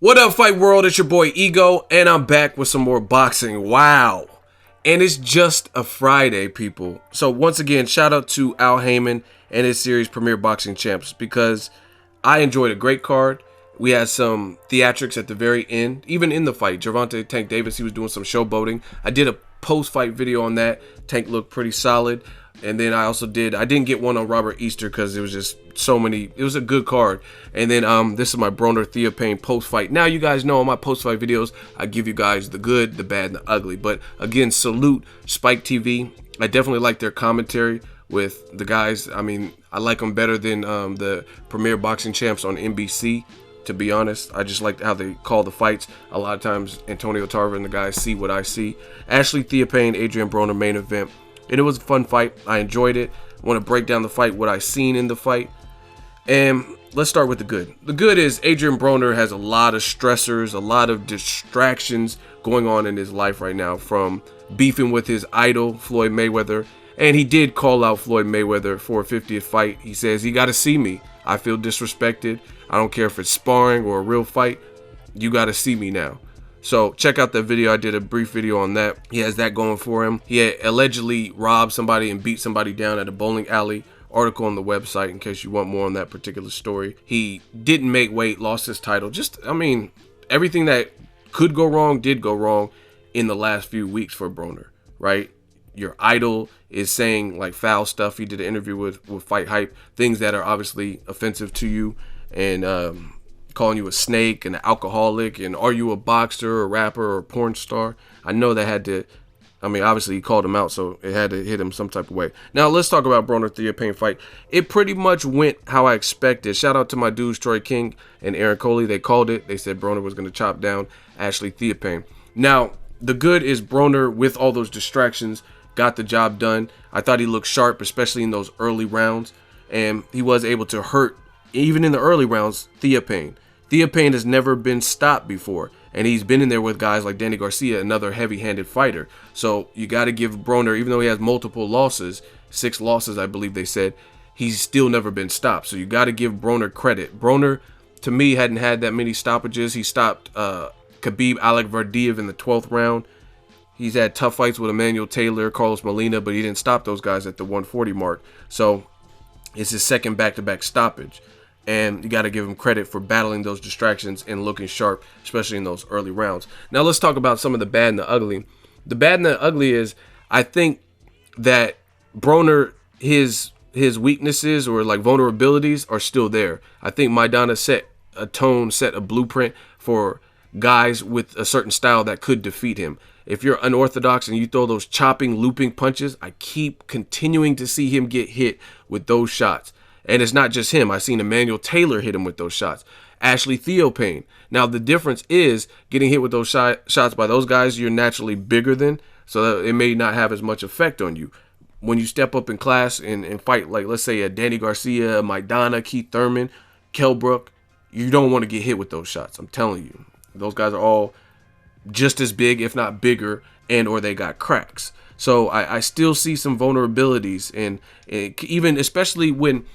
What up, Fight World? It's your boy Ego, and I'm back with some more boxing. Wow. And it's just a Friday, people. So once again, shout out to Al Heyman and his series Premier Boxing Champs, because I enjoyed a great card. We had some theatrics at the very end, even in the fight. Gervonta Tank Davis, he was doing some showboating. I did a post-fight video on that. Tank looked pretty solid. And then I didn't get one on Robert Easter because it was just so many. It was a good card. And then this is my Broner Theophane post-fight. Now you guys know on my post-fight videos, I give you guys the good, the bad, and the ugly. But again, salute Spike TV. I definitely like their commentary with the guys. I mean, I like them better than the Premier Boxing Champs on NBC. To be honest, I just like how they call the fights. A lot of times, Antonio Tarver and the guys see what I see. Ashley Theophane, Adrien BRONER main event. And it was a fun fight. I enjoyed it. I want to break down the fight, what I seen in the fight. And let's start with the good. The good is Adrien BRONER has a lot of stressors, a lot of distractions going on in his life right now, from beefing with his idol, Floyd Mayweather. And he did call out Floyd Mayweather for a 50th fight. He says, "You got to see me. I feel disrespected. I don't care if it's sparring or a real fight. You got to see me now." So check out that video. I did a brief video on that. He has that going for him. He had allegedly robbed somebody and beat somebody down at a bowling alley. Article on the website in case you want more on that particular story. He didn't make weight, lost his title. I mean, everything that could go wrong did go wrong in the last few weeks for Broner, right? Your idol is saying like foul stuff. He did an interview with Fight Hype, things that are obviously offensive to you, and calling you a snake and an alcoholic, and are you a boxer, a rapper, or a porn star? I know that had to, I mean, obviously he called him out, so it had to hit him some type of way. Now let's talk about Broner Theophane fight. It pretty much went how I expected. Shout out to my dudes Troy King and Aaron Coley. They called it. They said Broner was going to chop down Ashley Theophane. Now the good is Broner, with all those distractions, got the job done. I thought he looked sharp, especially in those early rounds, and he was able to hurt, even in the early rounds, Theophane. Theophane has never been stopped before, and he's been in there with guys like Danny Garcia, another heavy-handed fighter. So you got to give Broner, even though he has multiple losses, 6 losses I believe they said, he's still never been stopped. So you got to give Broner credit. Broner, to me, hadn't had that many stoppages. He stopped Khabib Alekbardiev in the 12th round. He's had tough fights with Emmanuel Taylor, Carlos Molina, but he didn't stop those guys at the 140 mark. So it's his second back-to-back stoppage. And you got to give him credit for battling those distractions and looking sharp, especially in those early rounds. Now let's talk about some of the bad and the ugly. The bad and the ugly is, I think that Broner, his weaknesses or like vulnerabilities are still there. I think Maidana set a tone, set a blueprint for guys with a certain style that could defeat him. If you're unorthodox and you throw those chopping, looping punches, I keep continuing to see him get hit with those shots. And it's not just him. I've seen Emmanuel Taylor hit him with those shots. Ashley Theophane. Now, the difference is getting hit with those shots by those guys you're naturally bigger than, so that it may not have as much effect on you. When you step up in class and fight, like, let's say, a Danny Garcia, a Maidana, Keith Thurman, Kell Brook, you don't want to get hit with those shots. I'm telling you. Those guys are all just as big, if not bigger, and or they got cracks. So I still see some vulnerabilities, and even especially when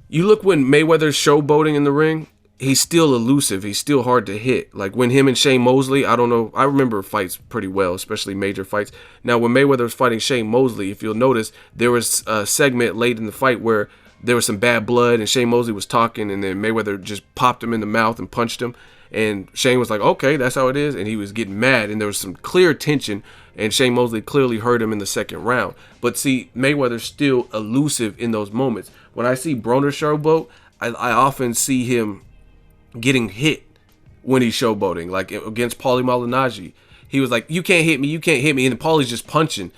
you look when Mayweather's showboating in the ring, he's still elusive. He's still hard to hit. Like when him and Shane Mosley, I don't know. I remember fights pretty well, especially major fights. Now, when Mayweather was fighting Shane Mosley, if you'll notice, there was a segment late in the fight where there was some bad blood and Shane Mosley was talking, and then Mayweather just popped him in the mouth and punched him. And Shane was like, okay, that's how it is. And he was getting mad, and there was some clear tension, and Shane Mosley clearly hurt him in the second round. But see, Mayweather's still elusive in those moments. When I see Broner showboat, I often see him getting hit when he's showboating, like against Paulie Malignaggi. He was like, you can't hit me, you can't hit me. And Paulie's just punching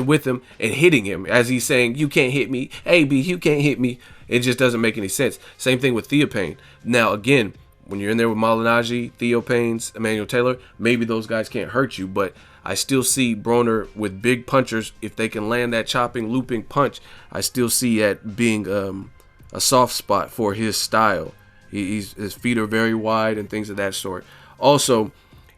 with him and hitting him as he's saying, you can't hit me. Hey, B, you can't hit me. It just doesn't make any sense. Same thing with Theophane. Now, again, when you're in there with Malignaggi, Theophane's, Emmanuel Taylor, maybe those guys can't hurt you, but I still see Broner with big punchers. If they can land that chopping, looping punch, I still see it being a soft spot for his style. His feet are very wide and things of that sort. Also,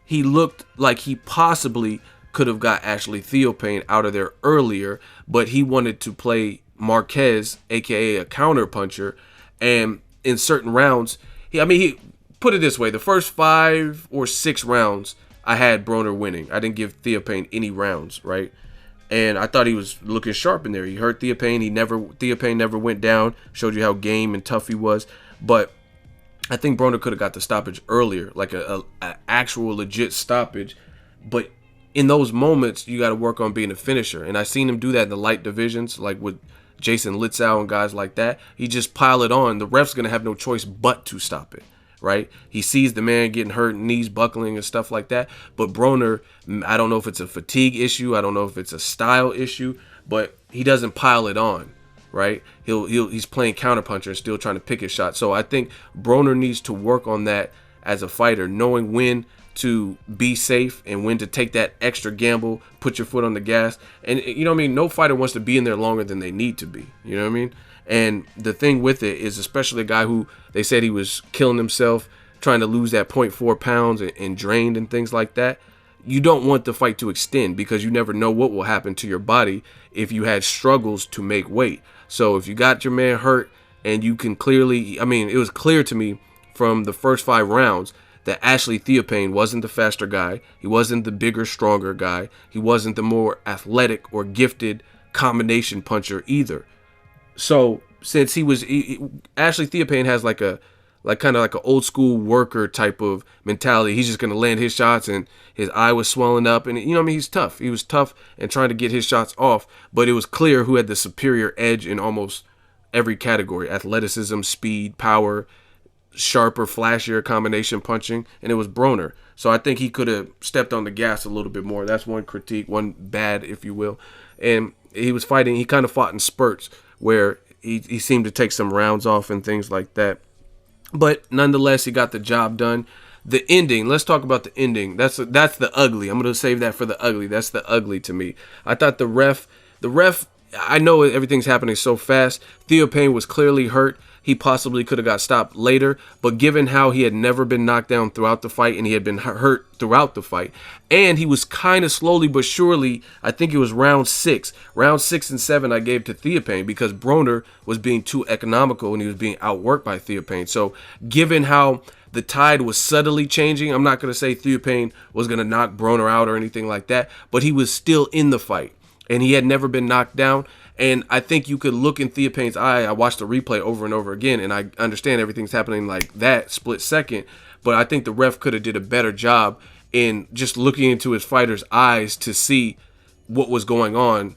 he looked like he possibly could have got Ashley Theophane out of there earlier, but he wanted to play Marquez, aka a counter puncher, and in certain rounds, he put it this way. The first 5 or 6 rounds, I had Broner winning. I didn't give Theophane any rounds, right? And I thought he was looking sharp in there. He hurt Theophane. Theophane never went down. Showed you how game and tough he was. But I think Broner could have got the stoppage earlier, like a actual legit stoppage. But in those moments, you got to work on being a finisher. And I seen him do that in the light divisions, like with Jason Litzau and guys like that. He just pile it on. The ref's going to have no choice but to stop it, right? He sees the man getting hurt, knees buckling and stuff like that. But Broner, I don't know if it's a fatigue issue. I don't know if it's a style issue, but he doesn't pile it on, right? He's playing counterpuncher and still trying to pick his shot. So I think Broner needs to work on that as a fighter, knowing when to be safe and when to take that extra gamble, put your foot on the gas. And you know what I mean? No fighter wants to be in there longer than they need to be. You know what I mean? And the thing with it is, especially a guy who they said he was killing himself, trying to lose that 0.4 pounds and drained and things like that. You don't want the fight to extend because you never know what will happen to your body if you had struggles to make weight. So if you got your man hurt and you can clearly, I mean, it was clear to me from the first 5 rounds that Ashley Theophane wasn't the faster guy. He wasn't the bigger, stronger guy. He wasn't the more athletic or gifted combination puncher either. So since Ashley Theophane has like kind of like an old school worker type of mentality. He's just going to land his shots, and his eye was swelling up. And, you know what I mean? He's tough. He was tough and trying to get his shots off. But it was clear who had the superior edge in almost every category: athleticism, speed, power, sharper, flashier combination punching, and it was Broner. So I think he could have stepped on the gas a little bit more. That's one critique, one bad, if you will. And he was fighting, he kind of fought in spurts where he seemed to take some rounds off and things like that. But nonetheless, he got the job done. The ending, let's talk about the ending. That's the ugly. I'm going to save that for the ugly. That's the ugly to me. I thought the ref, I know everything's happening so fast. Theophane was clearly hurt. He possibly could have got stopped later, but given how he had never been knocked down throughout the fight and he had been hurt throughout the fight, and he was kind of slowly but surely, I think it was round 6 and 7 I gave to Theophane because Broner was being too economical and he was being outworked by Theophane. So given how the tide was subtly changing, I'm not going to say Theophane was going to knock Broner out or anything like that, but he was still in the fight and he had never been knocked down. And I think you could look in Theophane's eye. I watched the replay over and over again, and I understand everything's happening like that split second. But I think the ref could have did a better job in just looking into his fighter's eyes to see what was going on,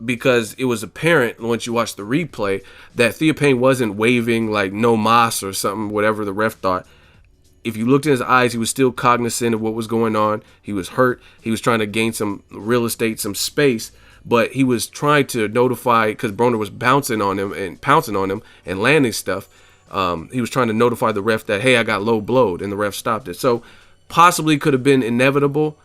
because it was apparent once you watch the replay that Theophane wasn't waving like no mas or something, whatever the ref thought. If you looked in his eyes, he was still cognizant of what was going on. He was hurt. He was trying to gain some real estate, some space. But he was trying to notify, because Broner was bouncing on him and pouncing on him and landing stuff. He was trying to notify the ref that, hey, I got low blowed, and the ref stopped it. So possibly could have been inevitable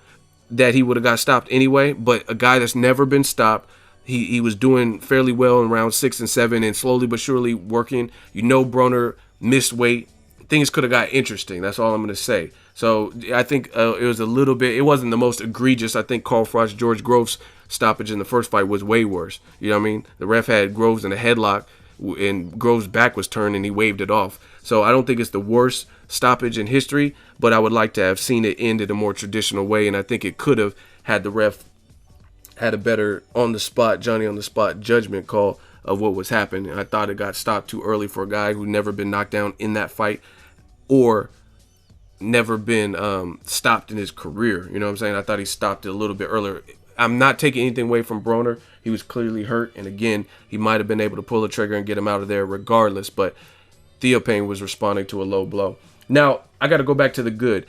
that he would have got stopped anyway. But a guy that's never been stopped, he was doing fairly well in round 6 and 7 and slowly but surely working. You know, Broner missed weight. Things could have got interesting. That's all I'm going to say. So I think it was a little bit, it wasn't the most egregious. I think Carl Frost, George Groves stoppage in the first fight was way worse. You know what I mean? The ref had Groves in a headlock and Groves' back was turned and he waved it off. So I don't think it's the worst stoppage in history, but I would like to have seen it end in a more traditional way. And I think it could have had the ref had a better Johnny on the spot judgment call of what was happening. I thought it got stopped too early for a guy who never been knocked down in that fight or never been stopped in his career. You know what I'm saying? I thought he stopped it a little bit earlier. I'm not taking anything away from Broner. He was clearly hurt, and again, he might have been able to pull the trigger and get him out of there regardless, but Theophane was responding to a low blow. Now, I got to go back to the good.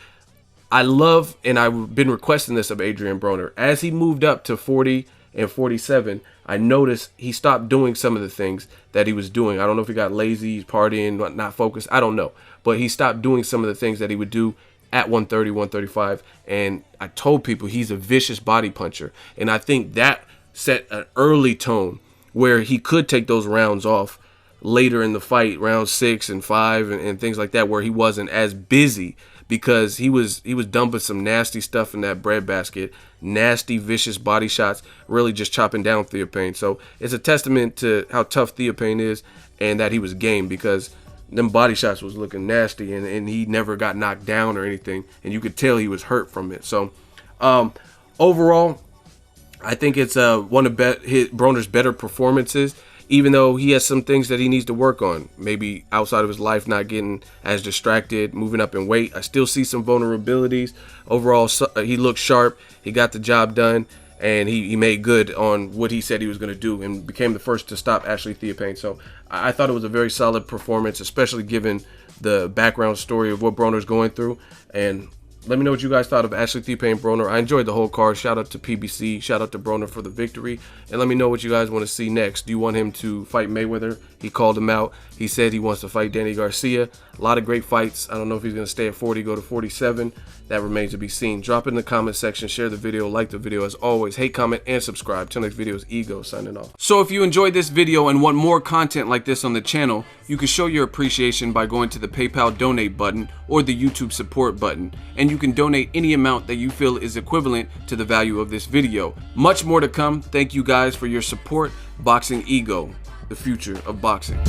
I love, and I've been requesting this of Adrien BRONER, as he moved up to 40 and 47, I noticed he stopped doing some of the things that he was doing. I don't know if he got lazy, he's partying, not focused, I don't know. But he stopped doing some of the things that he would do at 130, 135, and I told people he's a vicious body puncher. And I think that set an early tone where he could take those rounds off later in the fight, round 6 and 5 and things like that, where he wasn't as busy because he was dumping some nasty stuff in that breadbasket, nasty, vicious body shots, really just chopping down Theophane. So it's a testament to how tough Theophane is and that he was game, because them body shots was looking nasty, and he never got knocked down or anything, and you could tell he was hurt from it. So overall, I think it's one of Broner's better performances, even though he has some things that he needs to work on, maybe outside of his life, not getting as distracted, moving up in weight. I still see some vulnerabilities. Overall, he looked sharp. He got the job done, and he made good on what he said he was going to do, and became the first to stop Ashley Theophane. So I thought it was a very solid performance, especially given the background story of what Broner's going through. And let me know what you guys thought of Ashley Theophane Broner. I enjoyed the whole card. Shout out to PBC. Shout out to Broner for the victory. And let me know what you guys want to see next. Do you want him to fight Mayweather? He called him out. He said he wants to fight Danny Garcia. A lot of great fights. I don't know if he's going to stay at 40, go to 47. That remains to be seen. Drop it in the comment section. Share the video. Like the video. As always, hate, comment, and subscribe. Till next video is Ego signing off. So if you enjoyed this video and want more content like this on the channel, you can show your appreciation by going to the PayPal donate button or the YouTube support button. And you can donate any amount that you feel is equivalent to the value of this video. Much more to come. Thank you guys for your support. Boxing Ego, the future of boxing.